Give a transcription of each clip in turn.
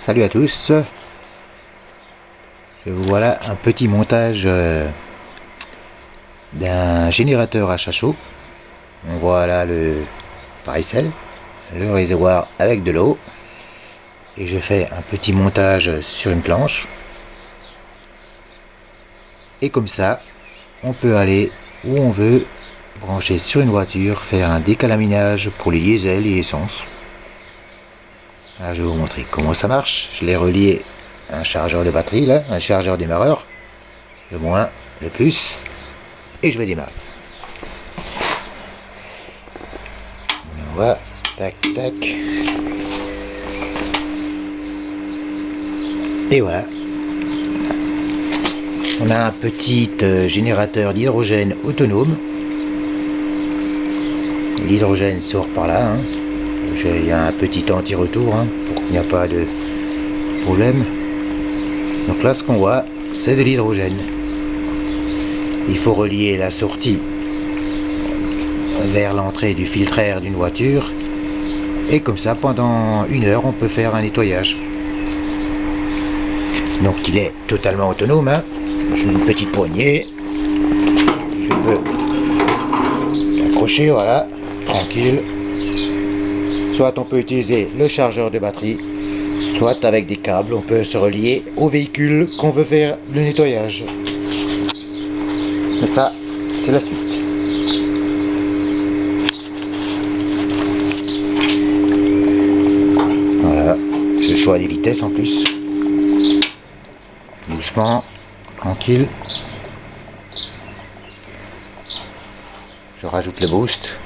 Salut à tous. Voilà un petit montage d'un générateur à chat chaud. On voit là le paricelle, le réservoir avec de l'eau. Et je fais un petit montage sur une planche. Et comme ça, on peut aller où on veut, brancher sur une voiture, faire un décalaminage pour les diesel et essence. Là, je vais vous montrer comment ça marche. Je l'ai relié à un chargeur de batterie, là, un chargeur démarreur, le moins, le plus, et je vais démarrer. On va, tac, tac. Et voilà. On a un petit générateur d'hydrogène autonome. L'hydrogène sort par là. Hein. Il y a un petit anti-retour pour qu'il n'y ait pas de problème. Donc là, ce qu'on voit, c'est de l'hydrogène. Il faut relier la sortie vers l'entrée du filtre air d'une voiture. Et comme ça, pendant 1 heure, on peut faire un nettoyage. Donc il est totalement autonome. Hein. J'ai une petite poignée. Je peux l'accrocher, voilà, tranquille. Soit on peut utiliser le chargeur de batterie, soit avec des câbles, on peut se relier au véhicule qu'on veut faire le nettoyage. Mais ça, c'est la suite. Voilà, j'ai le choix des vitesses en plus. Doucement, tranquille. Je rajoute le boost.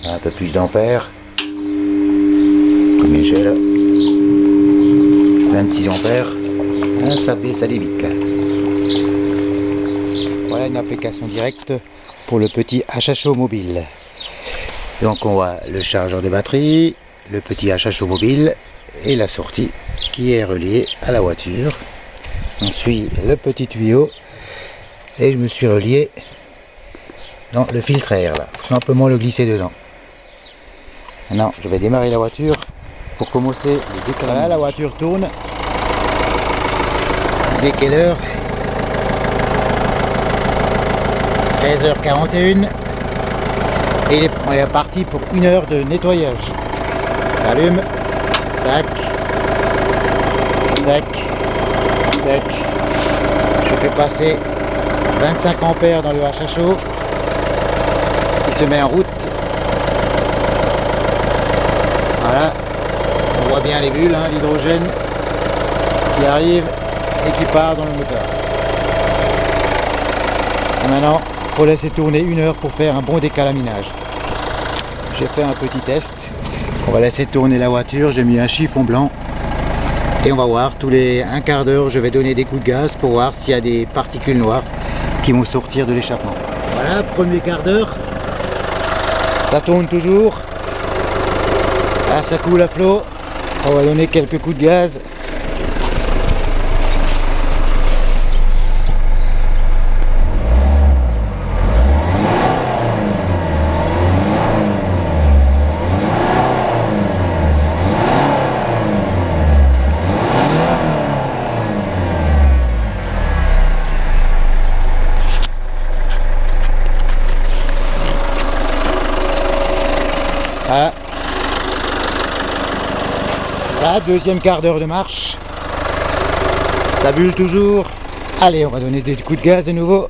Un peu plus d'ampères. Combien j'ai là? 26 ampères. Ça débite là. Voilà une application directe pour le petit chat chaud mobile. Donc on voit le chargeur de batterie, le petit chat chaud mobile et la sortie qui est reliée à la voiture. On suit le petit tuyau et je me suis relié dans le filtre air là. Faut simplement le glisser dedans. Maintenant, je vais démarrer la voiture pour commencer le décalaminage. Voilà, la voiture tourne. Il est quelle heure? 13h41. Et on est parti pour 1 heure de nettoyage. J'allume. Tac. Tac. Tac. Je fais passer 25 ampères dans le chat chaud qui se met en route. Voilà, on voit bien les bulles, l'hydrogène qui arrive et qui part dans le moteur. Et maintenant, il faut laisser tourner 1 heure pour faire un bon décalaminage. J'ai fait un petit test. On va laisser tourner la voiture, j'ai mis un chiffon blanc. Et on va voir, tous les 1/4 d'heure, je vais donner des coups de gaz pour voir s'il y a des particules noires qui vont sortir de l'échappement. Voilà, premier quart d'heure. Ça tourne toujours. Là, ça coule à flot. On va donner quelques coups de gaz. Voilà. Voilà, deuxième quart d'heure de marche. Ça bulle toujours. Allez, on va donner des coups de gaz de nouveau.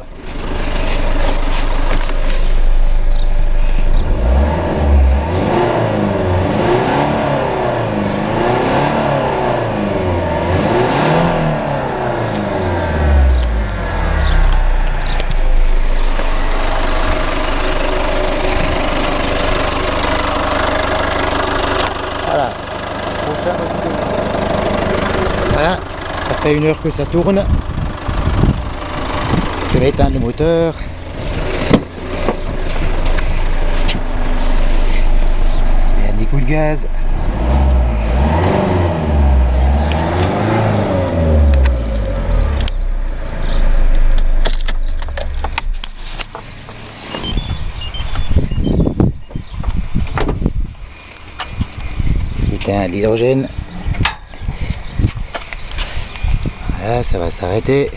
Voilà. Voilà, ça fait 1 heure que ça tourne. Je vais éteindre le moteur. Il y a des coups de gaz. l'hydrogène. Voilà, ça va s'arrêter.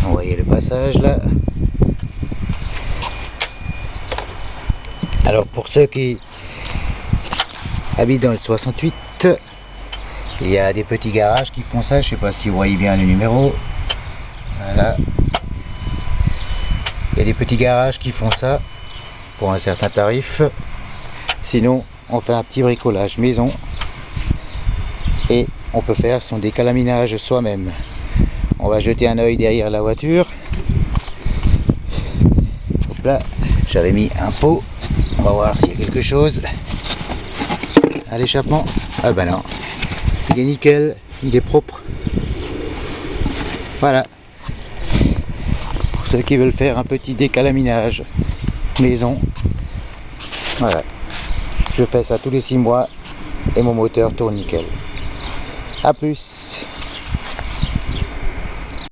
Vous voyez le passage là. Alors pour ceux qui habitent dans le 68, il y a des petits garages qui font ça. Je sais pas si vous voyez bien le numéro. Voilà. Il y a des petits garages qui font ça pour un certain tarif. Sinon, on fait un petit bricolage maison et on peut faire son décalaminage soi-même. On va jeter un œil derrière la voiture. Hop là, j'avais mis un pot. On va voir s'il y a quelque chose à l'échappement. Ah ben non, il est nickel, il est propre. Voilà. Pour ceux qui veulent faire un petit décalaminage maison, voilà. Je fais ça tous les 6 mois et mon moteur tourne nickel. A plus.